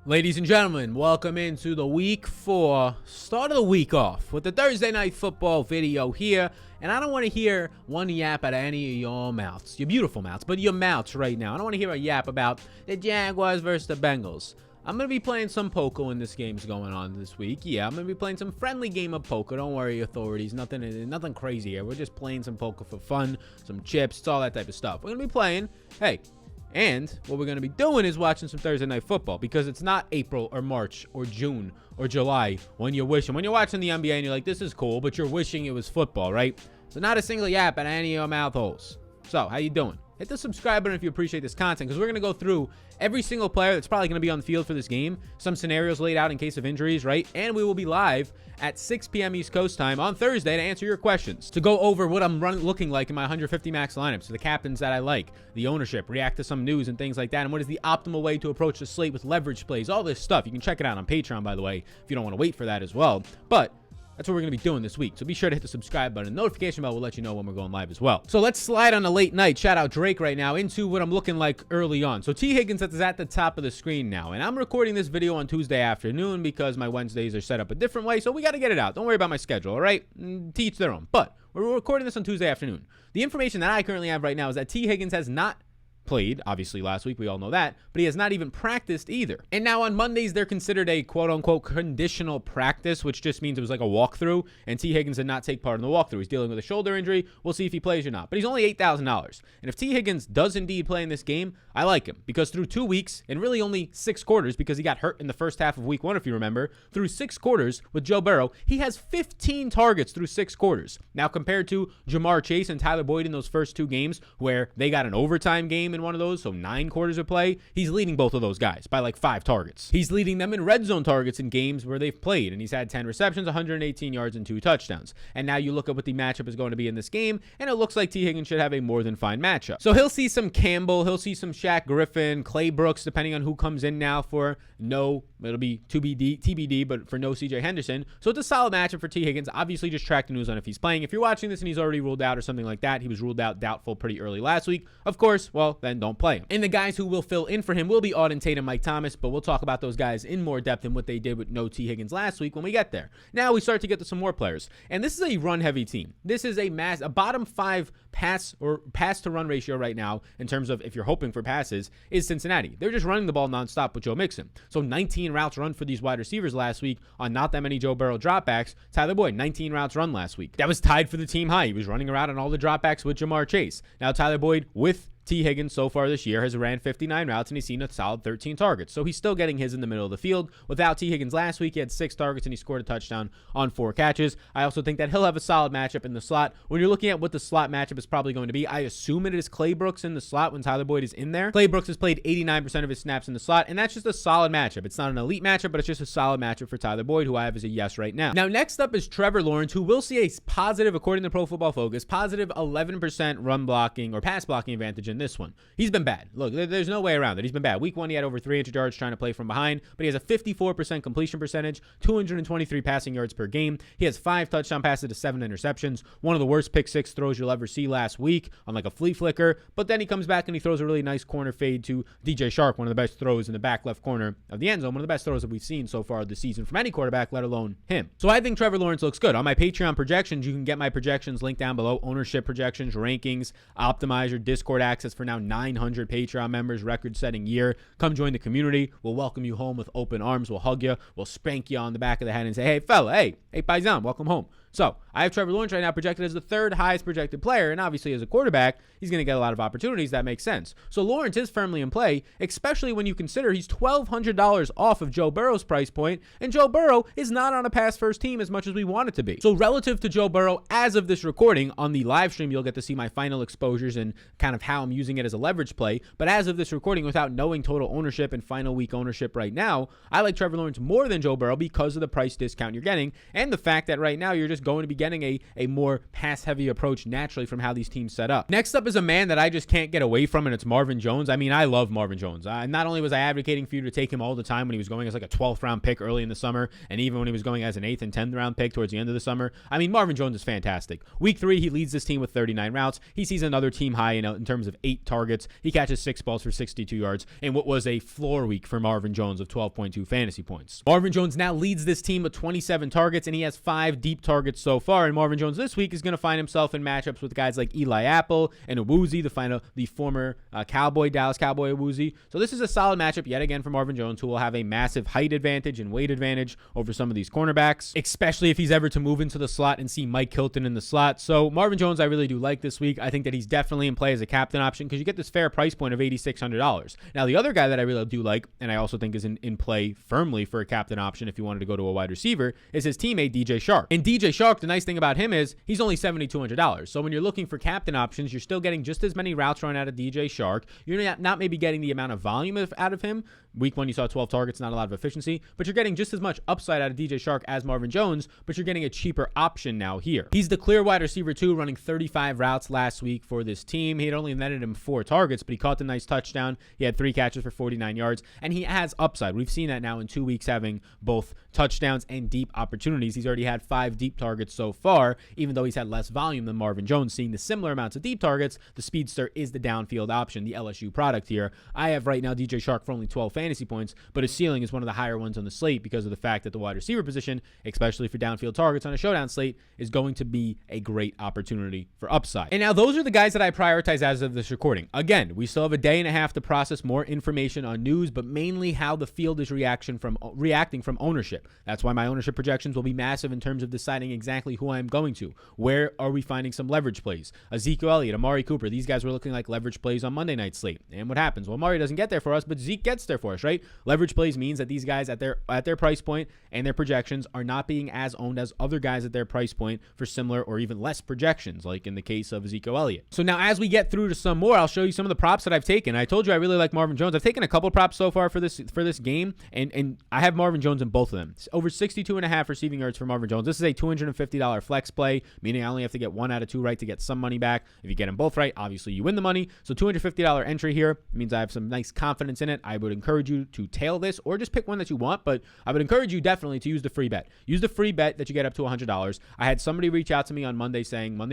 Ladies and gentlemen, welcome into the week 4, start of the week off with the Thursday Night Football video here. And I don't want to hear one yap out of any of your mouths, your beautiful mouths, but your mouths right now. I don't want to hear a yap about the Jaguars versus the Bengals. I'm going to be playing some poker when this game's going on this week. Yeah, I'm going to be playing some friendly game of poker. Don't worry, authorities. Nothing crazy here. We're just playing some poker for fun, some chips, it's all that type of stuff. We're going to be playing, and what we're going to be doing is watching some Thursday Night Football, because it's not April or March or June or July when you're wishing. When you're watching the NBA and you're like, this is cool, but you're wishing it was football, right? So not a single yap at any of your mouth holes. So how you doing? Hit the subscribe button if you appreciate this content, because we're going to go through every single player that's probably going to be on the field for this game, some scenarios laid out in case of injuries, right? And we will be live at 6 p.m. East Coast time on Thursday to answer your questions, to go over what I'm looking like in my 150 max lineups, the captains that I like, the ownership, react to some news and things like that, and what is the optimal way to approach the slate with leverage plays, all this stuff. You can check it out on Patreon, by the way, if you don't want to wait for that as well. But that's what we're going to be doing this week. So be sure to hit the subscribe button. Notification bell will let you know when we're going live as well. So let's slide on a late night, shout out Drake right now, into what I'm looking like early on. So T. Higgins is at the top of the screen now. And I'm recording this video on Tuesday afternoon because my Wednesdays are set up a different way. So we got to get it out. Don't worry about my schedule, all right? To each their own. But we're recording this on Tuesday afternoon. The information that I currently have right now is that T. Higgins has not played, obviously last week, we all know that, but he has not even practiced either. And now on Mondays, they're considered a quote-unquote conditional practice, which just means it was like a walkthrough, and T. Higgins did not take part in the walkthrough. He's dealing with a shoulder injury. We'll see if he plays or not, but he's only $8,000. And if T. Higgins does indeed play in this game, I like him, because through 2 weeks, and really only 6 quarters, because he got hurt in the first half of week 1, if you remember, through 6 quarters with Joe Burrow, he has 15 targets through 6 quarters. Now compared to Jamar Chase and Tyler Boyd in those first 2 games, where they got an overtime game in one of those, so 9 quarters of play, he's leading both of those guys by like 5 targets. He's leading them in red zone targets in games where they've played, and he's had 10 receptions, 118 yards, and 2 touchdowns. And now you look at what the matchup is going to be in this game, and it looks like T. Higgins should have a more than fine matchup. So he'll see some Campbell, he'll see some Shaq Griffin, Clay Brooks, depending on who comes in now for it'll be TBD, but for no CJ Henderson. So it's a solid matchup for T. Higgins. Obviously, just track the news on if he's playing. If you're watching this and he's already ruled out or something like that, he was ruled out doubtful pretty early last week, of course, well, then don't play him. And the guys who will fill in for him will be Auden Tate and Mike Thomas, but we'll talk about those guys in more depth and what they did with no T. Higgins last week when we get there. Now we start to get to some more players, and this is a run-heavy team. This is a bottom 5 pass to run ratio right now in terms of if you're hoping for passes is Cincinnati. They're just running the ball nonstop with Joe Mixon. So 19 routes run for these wide receivers last week on not that many Joe Burrow dropbacks. Tyler Boyd, 19 routes run last week. That was tied for the team high. He was running around on all the dropbacks with Jamar Chase. Now Tyler Boyd with T. Higgins so far this year has ran 59 routes, and he's seen a solid 13 targets. So he's still getting his in the middle of the field. Without T. Higgins last week, he had 6 targets, and he scored a touchdown on 4 catches. I also think that he'll have a solid matchup in the slot. When you're looking at what the slot matchup is probably going to be, I assume it is Clay Brooks in the slot when Tyler Boyd is in there. Clay Brooks has played 89% of his snaps in the slot, and that's just a solid matchup. It's not an elite matchup, but it's just a solid matchup for Tyler Boyd, who I have as a yes right now. Now, next up is Trevor Lawrence, who will see a positive, according to Pro Football Focus, positive 11% run blocking or pass blocking advantage in this one. He's been bad. Look, there's no way around it. He's been bad. Week 1, he had over 300 yards trying to play from behind, but he has a 54% completion percentage, 223 passing yards per game. He has 5 touchdown passes to 7 interceptions, one of the worst pick 6 throws you'll ever see last week on like a flea flicker, but then he comes back and he throws a really nice corner fade to DJ Shark, one of the best throws in the back left corner of the end zone, one of the best throws that we've seen so far this season from any quarterback, let alone him. So I think Trevor Lawrence looks good. On my Patreon projections, you can get my projections linked down below, ownership projections, rankings, optimizer, Discord access for now 900 Patreon members, record-setting year. Come join the community. We'll welcome you home with open arms. We'll hug you. We'll spank you on the back of the head and say, hey, fella, hey, paisan, welcome home. So I have Trevor Lawrence right now projected as the 3rd highest projected player, and obviously as a quarterback, he's going to get a lot of opportunities. That makes sense. So Lawrence is firmly in play, especially when you consider he's $1,200 off of Joe Burrow's price point, and Joe Burrow is not on a pass-first team as much as we want it to be. So relative to Joe Burrow, as of this recording, on the live stream, you'll get to see my final exposures and kind of how I'm using it as a leverage play. But as of this recording, without knowing total ownership and final week ownership right now, I like Trevor Lawrence more than Joe Burrow because of the price discount you're getting and the fact that right now you're just just going to be getting a more pass-heavy approach naturally from how these teams set up. Next up is a man that I just can't get away from, and it's Marvin Jones. I mean, I love Marvin Jones. Not only was I advocating for you to take him all the time when he was going as like a 12th round pick early in the summer, and even when he was going as an 8th and 10th round pick towards the end of the summer, I mean, Marvin Jones is fantastic. Week 3, he leads this team with 39 routes. He sees another team high in terms of 8 targets. He catches 6 balls for 62 yards in what was a floor week for Marvin Jones of 12.2 fantasy points. Marvin Jones now leads this team with 27 targets, and he has 5 deep targets so far. And Marvin Jones this week is going to find himself in matchups with guys like Eli Apple and Awuzie, the former Dallas Cowboy Awuzie. So this is a solid matchup yet again for Marvin Jones, who will have a massive height advantage and weight advantage over some of these cornerbacks, especially if he's ever to move into the slot and see Mike Hilton in the slot. So Marvin Jones I really do like this week. I think that he's definitely in play as a captain option because you get this fair price point of $8,600. Now, the other guy that I really do like, and I also think is in play firmly for a captain option if you wanted to go to a wide receiver, is his teammate DJ Chark. And DJ Chark, the nice thing about him is he's only $7,200. So when you're looking for captain options, you're still getting just as many routes run out of DJ Chark. You're not maybe getting the amount of volume out of him. Week 1, you saw 12 targets, not a lot of efficiency, but you're getting just as much upside out of DJ Chark as Marvin Jones, but you're getting a cheaper option now here. He's the clear wide receiver 2, running 35 routes last week for this team. He had only netted him 4 targets, but he caught the nice touchdown. He had 3 catches for 49 yards, and he has upside. We've seen that now in 2 weeks, having both touchdowns and deep opportunities. He's already had 5 deep targets so far, even though he's had less volume than Marvin Jones. Seeing the similar amounts of deep targets, the speedster is the downfield option, the LSU product here. I have right now DJ Chark for only 12 fantasy points, but his ceiling is one of the higher ones on the slate because of the fact that the wide receiver position, especially for downfield targets on a showdown slate, is going to be a great opportunity for upside. And now those are the guys that I prioritize as of this recording. Again, we still have a day and a half to process more information on news, but mainly how the field is reacting from ownership. That's why my ownership projections will be massive in terms of deciding exactly who I'm going to. Where are we finding some leverage plays? Ezekiel Elliott, Amari Cooper, these guys were looking like leverage plays on Monday night slate. And what happens? Well, Amari doesn't get there for us, but Zeke gets there for us, right? Leverage plays means that these guys at their price point and their projections are not being as owned as other guys at their price point for similar or even less projections, like in the case of Ezekiel Elliott. So now as we get through to some more, I'll show you some of the props that I've taken. I told you I really like Marvin Jones. I've taken a couple props so far for this game, and I have Marvin Jones in both of them. It's over 62.5 receiving yards for Marvin Jones. This is a $250 flex play, meaning I only have to get 1 out of 2 right to get some money back. If you get them both right, obviously you win the money. So $250 entry here means I have some nice confidence in it. I would encourage you to tail this or just pick one that you want, but I would encourage you definitely to use the free bet. Use the free bet that you get up to $100. I had somebody reach out to me on Monday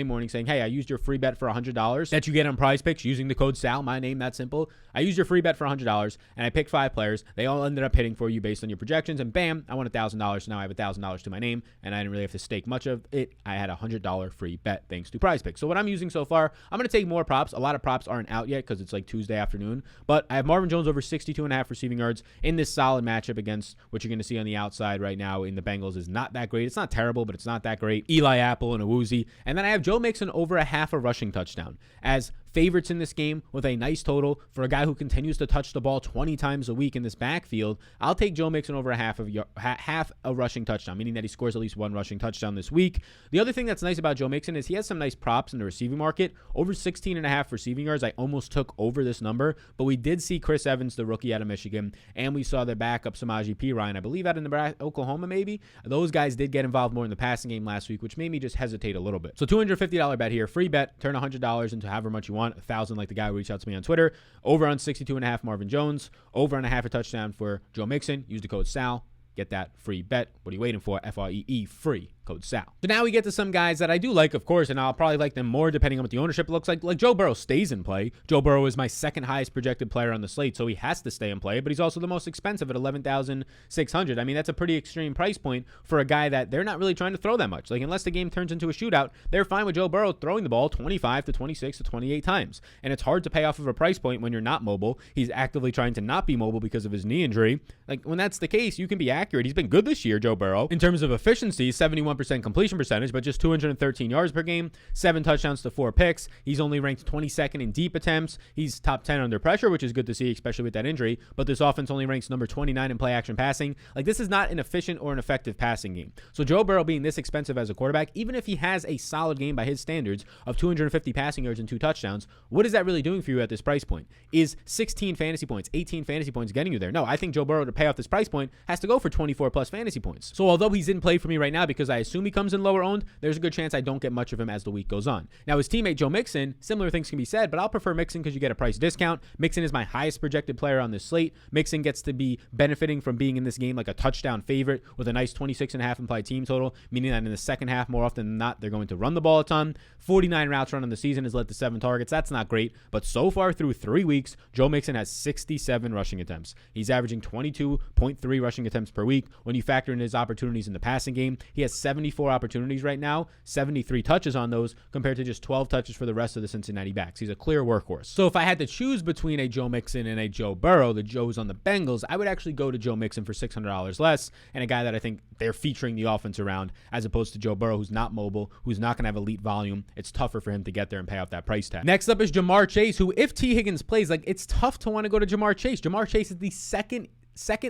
morning saying, hey, I used your free bet for $100 that you get on Prize Picks using the code SAL, my name, that simple. I used your free bet for $100 and I picked 5 players. They all ended up hitting for you based on your projections, and bam, I won $1,000. So now I have $1,000 to my name and I didn't really have to stake much of it. I had a $100 free bet thanks to Prize Picks. So what I'm using so far, I'm going to take more props. A lot of props aren't out yet because it's like Tuesday afternoon, but I have Marvin Jones over 62.5 receiving yards in this solid matchup against what you're going to see on the outside right now in the Bengals is not that great. It's not terrible, but it's not that great. Eli Apple and Awuzie. And then I have Joe Mixon over a half a rushing touchdown as favorites in this game with a nice total for a guy who continues to touch the ball 20 times a week in this backfield. I'll take Joe Mixon over half a rushing touchdown, meaning that he scores at least 1 rushing touchdown this week. The other thing that's nice about Joe Mixon is he has some nice props in the receiving market. Over 16.5 receiving yards. I almost took over this number, but we did see Chris Evans, the rookie out of Michigan, and we saw their backup Samaje Perine, I believe out of Oklahoma maybe. Those guys did get involved more in the passing game last week, which made me just hesitate a little bit. So $250 bet here, free bet, turn $100 into however much you want, 1,000 like the guy who reached out to me on Twitter. Over on 62.5 Marvin Jones, over on a half a touchdown for Joe Mixon. Use the code SAL, get that free bet. What are you waiting for? FREE, free. Code SAL. So now we get to some guys that I do like, of course, and I'll probably like them more depending on what the ownership looks like. Like Joe Burrow stays in play. Joe Burrow is my second highest projected player on the slate, so he has to stay in play, but he's also the most expensive at $11,600. I mean, that's a pretty extreme price point for a guy that they're not really trying to throw that much. Like, unless the game turns into a shootout, they're fine with Joe Burrow throwing the ball 25 to 26 to 28 times. And it's hard to pay off of a price point when you're not mobile. He's actively trying to not be mobile because of his knee injury. Like, when that's the case, you can be accurate. He's been good this year, Joe Burrow. In terms of efficiency, 71% completion percentage, but just 213 yards per game, 7 touchdowns to 4 picks. He's only ranked 22nd in deep attempts. He's top 10 under pressure, which is good to see, especially with that injury. But this offense only ranks number 29 in play action passing. Like, this is not an efficient or an effective passing game. So Joe Burrow being this expensive as a quarterback, even if he has a solid game by his standards of 250 passing yards and 2 touchdowns, what is that really doing for you at this price point? Is 16 fantasy points, 18 fantasy points getting you there? No, I think Joe Burrow to pay off this price point has to go for 24 plus fantasy points. So although he's in play for me right now because I assume he comes in lower owned, there's a good chance I don't get much of him as the week goes on. Now, his teammate Joe Mixon, similar things can be said, but I'll prefer Mixon because you get a price discount. Mixon is my highest projected player on this slate. Mixon gets to be benefiting from being in this game like a touchdown favorite with a nice 26.5 implied team total, meaning that in the second half, more often than not, they're going to run the ball a ton. 49 routes run on the season has led to 7 targets. That's not great, but so far through 3 weeks, Joe Mixon has 67 rushing attempts. He's averaging 22.3 rushing attempts per week. When you factor in his opportunities in the passing game, he has 74 opportunities right now, 73 touches on those compared to just 12 touches for the rest of the Cincinnati backs. He's a clear workhorse. So if I had to choose between a Joe Mixon and a Joe Burrow, the Joes on the Bengals, I would actually go to Joe Mixon for $600 less and a guy that I think they're featuring the offense around as opposed to Joe Burrow, who's not mobile, who's not going to have elite volume. It's tougher for him to get there and pay off that price tag. Next up is Jamar Chase, who if T. Higgins plays, like it's tough to want to go to Jamar Chase. Jamar Chase is the second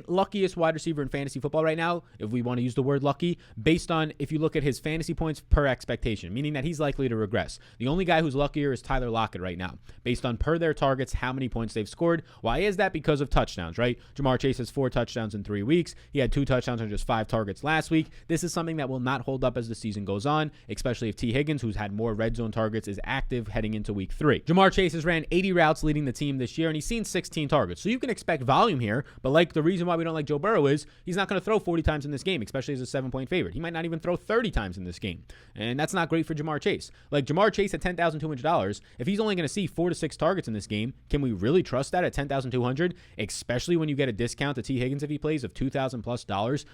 luckiest wide receiver in fantasy football right now, if we want to use the word lucky, based on if you look at his fantasy points per expectation, meaning that he's likely to regress. The only guy who's luckier is Tyler Lockett right now, based on per their targets, how many points they've scored. Why is that? Because of touchdowns, right? Jamar Chase has 4 touchdowns in 3 weeks. He had 2 touchdowns on just 5 targets last week. This is something that will not hold up as the season goes on, especially if T. Higgins, who's had more red zone targets, is active heading into week 3. Jamar Chase has ran 80 routes leading the team this year, and he's seen 16 targets. So you can expect volume here, but like the reason why we don't like Joe Burrow is he's not going to throw 40 times in this game, especially as a 7-point favorite. He might not even throw 30 times in this game. And that's not great for Jamar Chase. Like Jamar Chase at $10,200, if he's only going to see 4 to 6 targets in this game, can we really trust that at $10,200? Especially when you get a discount to T. Higgins if he plays of $2,000+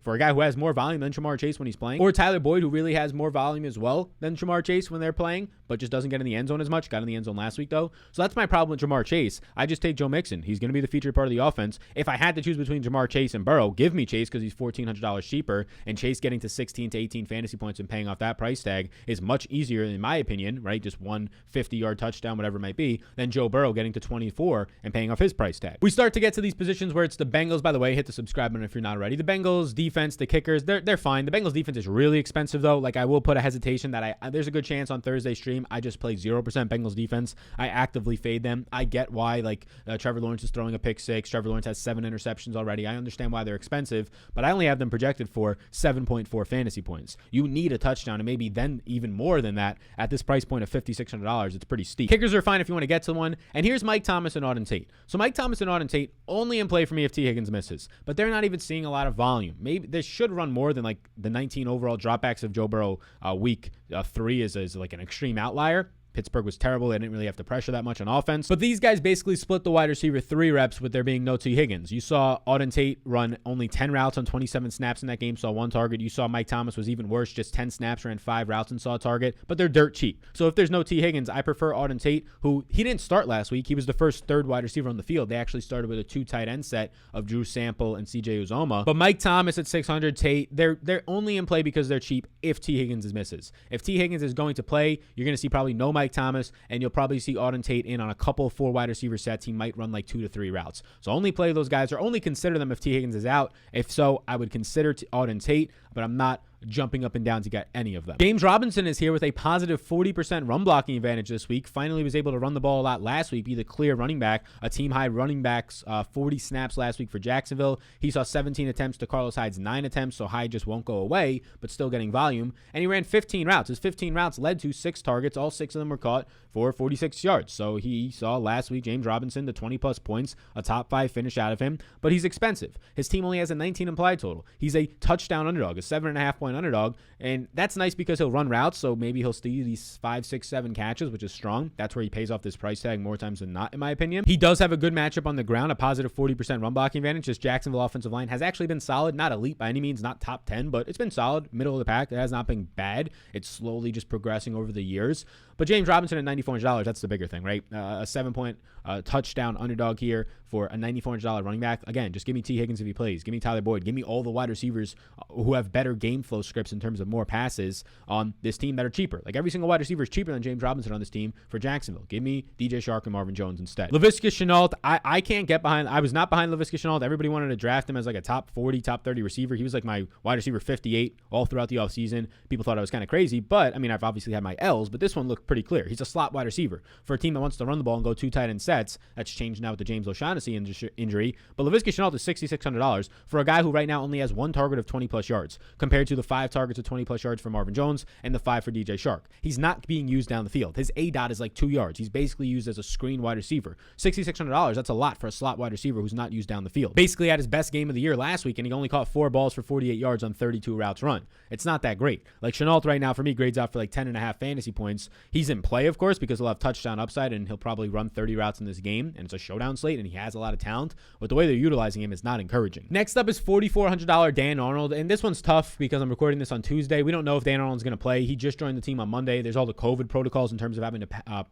for a guy who has more volume than Jamar Chase when he's playing, or Tyler Boyd, who really has more volume as well than Jamar Chase when they're playing, but just doesn't get in the end zone as much. Got in the end zone last week though. So that's my problem with Jamar Chase. I just take Joe Mixon. He's going to be the featured part of the offense. If I had to choose between Jamar Chase and Burrow, give me Chase because he's $1,400 cheaper, and Chase getting to 16 to 18 fantasy points and paying off that price tag is much easier, in my opinion, right? Just one 50-yard touchdown, whatever it might be, than Joe Burrow getting to 24 and paying off his price tag. We start to get to these positions where it's the Bengals. By the way, hit the subscribe button if you're not already. The Bengals defense, the kickers, they're fine. The Bengals defense is really expensive though. Like I will put a hesitation that there's a good chance on Thursday stream I just play 0% Bengals defense. I actively fade them. I get why, like Trevor Lawrence is throwing a pick 6. Trevor Lawrence has 7 interceptions already. I understand why they're expensive, but I only have them projected for 7.4 fantasy points. You need a touchdown, and maybe then even more than that at this price point of $5,600. It's pretty steep. Kickers are fine if you want to get to one, and here's Mike Thomas and Auden Tate. So Mike Thomas and Auden Tate only in play for me if T. Higgins misses, but they're not even seeing a lot of volume. Maybe they should run more than like the 19 overall dropbacks of Joe Burrow week 3 is like an extreme outlier. Pittsburgh was terrible. They didn't really have to pressure that much on offense. But these guys basically split the wide receiver 3 reps with there being no T. Higgins. You saw Auden Tate run only 10 routes on 27 snaps in that game, saw 1 target. You saw Mike Thomas was even worse, just 10 snaps, ran 5 routes and saw a target. But they're dirt cheap. So if there's no T. Higgins, I prefer Auden Tate, who he didn't start last week. He was the first 3rd wide receiver on the field. They actually started with a 2 tight end set of Drew Sample and CJ Uzomah. But Mike Thomas at 600, Tate, they're only in play because they're cheap if T. Higgins misses. If T. Higgins is going to play, you're going to see probably no Mike Thomas, and you'll probably see Auden Tate in on a couple 4 wide receiver sets. He might run like 2 to 3 routes. So only play those guys, or only consider them if T. Higgins is out. If so, I would consider Auden Tate, but I'm not jumping up and down to get any of them. James Robinson is here with a positive 40% run blocking advantage this week. Finally was able to run the ball a lot last week, be the clear running back, a team high running backs, 40 snaps last week for Jacksonville. He saw 17 attempts to Carlos Hyde's 9 attempts, so Hyde just won't go away, but still getting volume. And he ran 15 routes. His 15 routes led to 6 targets. All 6 of them were caught for 46 yards. So he saw last week James Robinson, the 20+ points, a top 5 finish out of him, but he's expensive. His team only has a 19 implied total. He's a touchdown underdog, a 7.5-point underdog, and that's nice because he'll run routes, so maybe he'll steal these 5, 6, 7 catches, which is strong. That's where he pays off this price tag more times than not, in my opinion. He does have a good matchup on the ground, a positive 40% run blocking advantage. This Jacksonville offensive line has actually been solid, not elite by any means, not top 10, but it's been solid, middle of the pack. It has not been bad. It's slowly just progressing over the years. But James Robinson at $9,400, that's the bigger thing, right? A 7-point touchdown underdog here for a $9,400 running back. Again, just give me T. Higgins if he plays. Give me Tyler Boyd. Give me all the wide receivers who have better game flow scripts in terms of more passes on this team that are cheaper. Like every single wide receiver is cheaper than James Robinson on this team for Jacksonville. Give me DJ Shark and Marvin Jones instead. Laviska Shenault, I can't get behind. I was not behind Laviska Shenault. Everybody wanted to draft him as like a top 40, top 30 receiver. He was like my wide receiver 58 all throughout the offseason. People thought I was kind of crazy, but I mean, I've obviously had my L's, but this one looked look pretty clear. He's a slot wide receiver for a team that wants to run the ball and go 2 tight end sets. That's changed now with the James O'Shaughnessy injury. But Laviska Shenault is $6,600 for a guy who right now only has 1 target of 20-plus yards compared to the 5 targets of 20-plus yards for Marvin Jones and the 5 for DJ Shark. He's not being used down the field. His ADOT is like 2 yards. He's basically used as a screen wide receiver. $6,600, that's a lot for a slot wide receiver who's not used down the field. Basically had his best game of the year last week, and he only caught 4 balls for 48 yards on 32 routes run. It's not that great. Like Shenault right now for me grades out for like 10.5 fantasy points. He's in play, of course, because he'll have touchdown upside and he'll probably run 30 routes in this game, and it's a showdown slate and he has a lot of talent, but the way they're utilizing him is not encouraging. Next up is $4,400 Dan Arnold, and this one's tough because I'm recording this on Tuesday. We don't know if Dan Arnold's going to play. He just joined the team on Monday. There's all the COVID protocols in terms of having to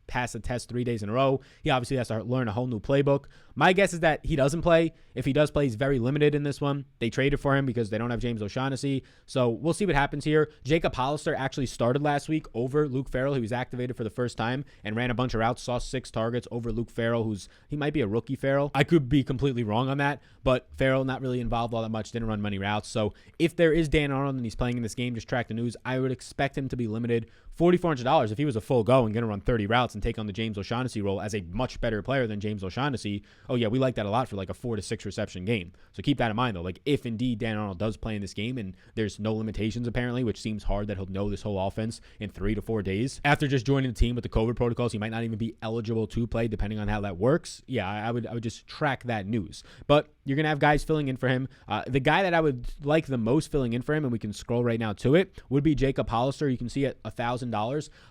pass a test 3 days in a row. He obviously has to learn a whole new playbook. My guess is that he doesn't play. If he does play, he's very limited in this one. They traded for him because they don't have James O'Shaughnessy. So we'll see what happens here. Jacob Hollister actually started last week over Luke Farrell. He was activated for the first time and ran a bunch of routes, saw 6 targets over Luke Farrell, he might be a rookie Farrell. I could be completely wrong on that, but Farrell not really involved all that much, didn't run many routes. So if there is Dan Arnold and he's playing in this game, just track the news. I would expect him to be limited. $4,400 if he was a full go and going to run 30 routes and take on the James O'Shaughnessy role as a much better player than James O'Shaughnessy. Oh yeah, we like that a lot for like a 4 to 6 reception game. So keep that in mind though. Like if indeed Dan Arnold does play in this game and there's no limitations apparently, which seems hard that he'll know this whole offense in 3 to 4 days after just joining the team with the COVID protocols, he might not even be eligible to play depending on how that works. Yeah, I would just track that news. But you're going to have guys filling in for him. The guy that I would like the most filling in for him, and we can scroll right now to it, would be Jacob Hollister. You can see at $1,000.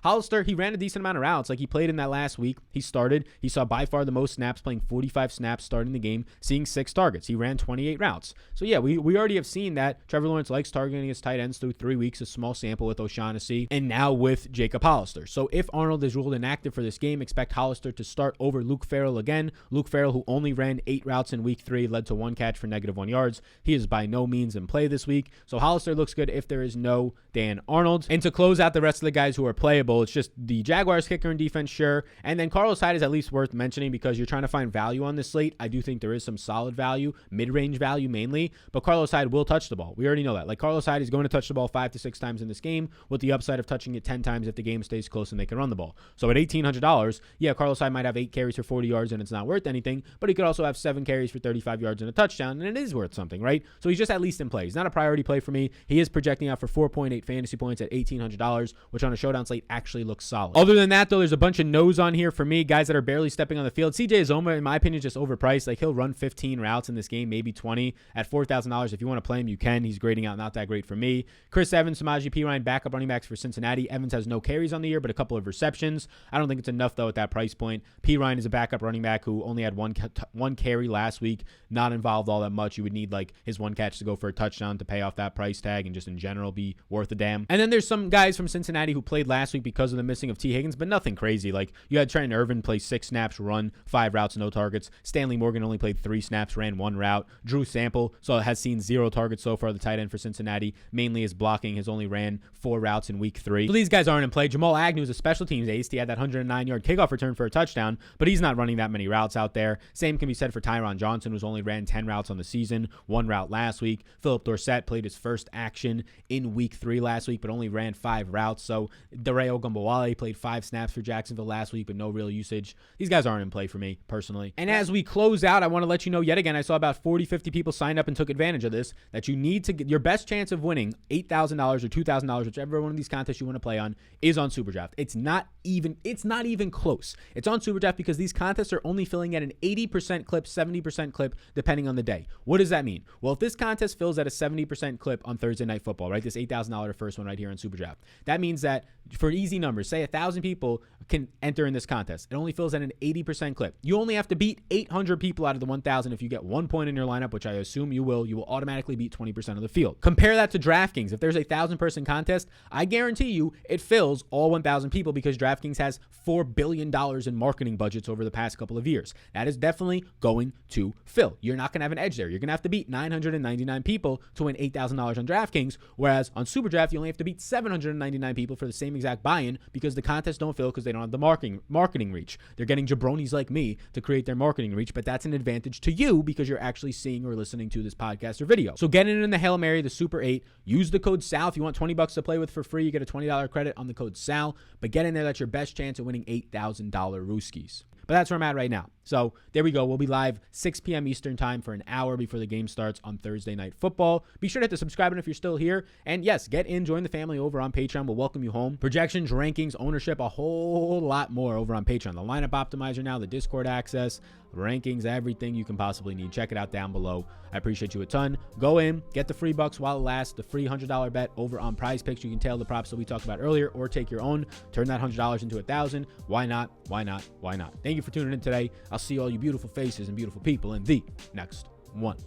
Hollister, he ran a decent amount of routes. Like he played in that last week. He started. He saw by far the most snaps, playing 45 snaps starting the game, seeing 6 targets. He ran 28 routes. So yeah, we already have seen that Trevor Lawrence likes targeting his tight ends through 3 weeks, a small sample with O'Shaughnessy, and now with Jacob Hollister. So if Arnold is ruled inactive for this game, expect Hollister to start over Luke Farrell again. Luke Farrell, who only ran 8 routes in week 3, led to 1 catch for -1 yards. He is by no means in play this week. So Hollister looks good if there is no Dan Arnold. And to close out the rest of the guys who are playable, it's just the Jaguars kicker and defense, sure. And then Carlos Hyde is at least worth mentioning because you're trying to find value on this slate. I do think there is some solid value, mid-range value mainly, but Carlos Hyde will touch the ball. We already know that. Like Carlos Hyde is going to touch the ball 5 to 6 times in this game with the upside of touching it 10 times if the game stays close and they can run the ball. So at $1,800, yeah, Carlos Hyde might have 8 carries for 40 yards and it's not worth anything, but he could also have 7 carries for 35 yards and a touchdown, and it is worth something, right? So he's just at least in play. He's not a priority play for me. He is projecting out for 4.8 fantasy points at $1,800, which on a showdown slate actually looks solid. Other than that, though, there's a bunch of no's on here for me, guys that are barely stepping on the field. CJ Uzomah, in my opinion, is just overpriced. Like he'll run 15 routes in this game, maybe 20 at $4,000. If you want to play him, you can. He's grading out not that great for me. Chris Evans, Samaje Perine, backup running backs for Cincinnati. Evans has no carries on the year, but a couple of receptions. I don't think it's enough, though, at that price point. Perine is a backup running back who only had one carry last week, not involved all that much. You would need like his 1 catch to go for a touchdown to pay off that price tag and just in general be worth a damn. And then there's some guys from Cincinnati who played last week because of the missing of T. Higgins, but nothing crazy. Like you had Trent Irvin play 6 snaps, run 5 routes, no targets. Stanley Morgan only played 3 snaps, ran 1 route. Drew Sample has seen 0 targets so far, the tight end for Cincinnati, mainly is blocking, has only ran 4 routes in week 3. So these guys aren't in play. Jamal Agnew is a special teams ace. He had that 109-yard kickoff return for a touchdown, but he's not running that many routes out there. Same can be said for Tyron Johnson, who's only ran 10 routes on the season, 1 route last week. Philip Dorsett played his first action in week 3 last week, but only ran 5 routes. So Darrell Gumbawale played 5 snaps for Jacksonville last week, but no real usage. These guys aren't in play for me, personally. And as we close out, I want to let you know yet again, I saw about 40, 50 people signed up and took advantage of this, that you need to get your best chance of winning $8,000 or $2,000, whichever one of these contests you want to play on, is on SuperDraft. It's not even close. It's on SuperDraft because these contests are only filling at an 80% clip, 70% clip, depending on the day. What does that mean? Well, if this contest fills at a 70% clip on Thursday Night Football, right, this $8,000 first one right here on SuperDraft, that means that for easy numbers, say 1,000 people can enter in this contest. It only fills at an 80% clip. You only have to beat 800 people out of the 1,000. If you get 1 point in your lineup, which I assume you will automatically beat 20% of the field. Compare that to DraftKings. If there's a 1,000-person contest, I guarantee you it fills all 1,000 people because DraftKings has $4 billion in marketing budgets over the past couple of years. That is definitely going to fill. you're not going to have an edge there. You're going to have to beat 999 people to win $8,000 on DraftKings, whereas on SuperDraft, you only have to beat 799 people for the same exact buy-in because the contests don't fill because they don't have the marketing reach. They're getting jabronis like me to create their marketing reach, but that's an advantage to you because you're actually seeing or listening to this podcast or video. So get in the Hail Mary, the Super 8. Use the code SAL. If you want $20 to play with for free, you get a $20 credit on the code SAL. But get in there. That's your best chance of winning $8,000 Rooskies. But that's where I'm at right now. So there we go. We'll be live 6 p.m. Eastern time for an hour before the game starts on Thursday Night Football. Be sure to hit the subscribe button if you're still here. And yes, get in, join the family over on Patreon. We'll welcome you home. Projections, rankings, ownership, a whole lot more over on Patreon. The lineup optimizer now, the Discord access, rankings, everything you can possibly need. Check it out down below. I appreciate you a ton. Go in, get the free bucks while it lasts, the free $100 bet over on Prize Picks. You can tail the props that we talked about earlier or take your own. Turn that $100 into $1,000. Why not? Why not? Why not? Thank you for tuning in today. I'll see all you beautiful faces and beautiful people in the next one.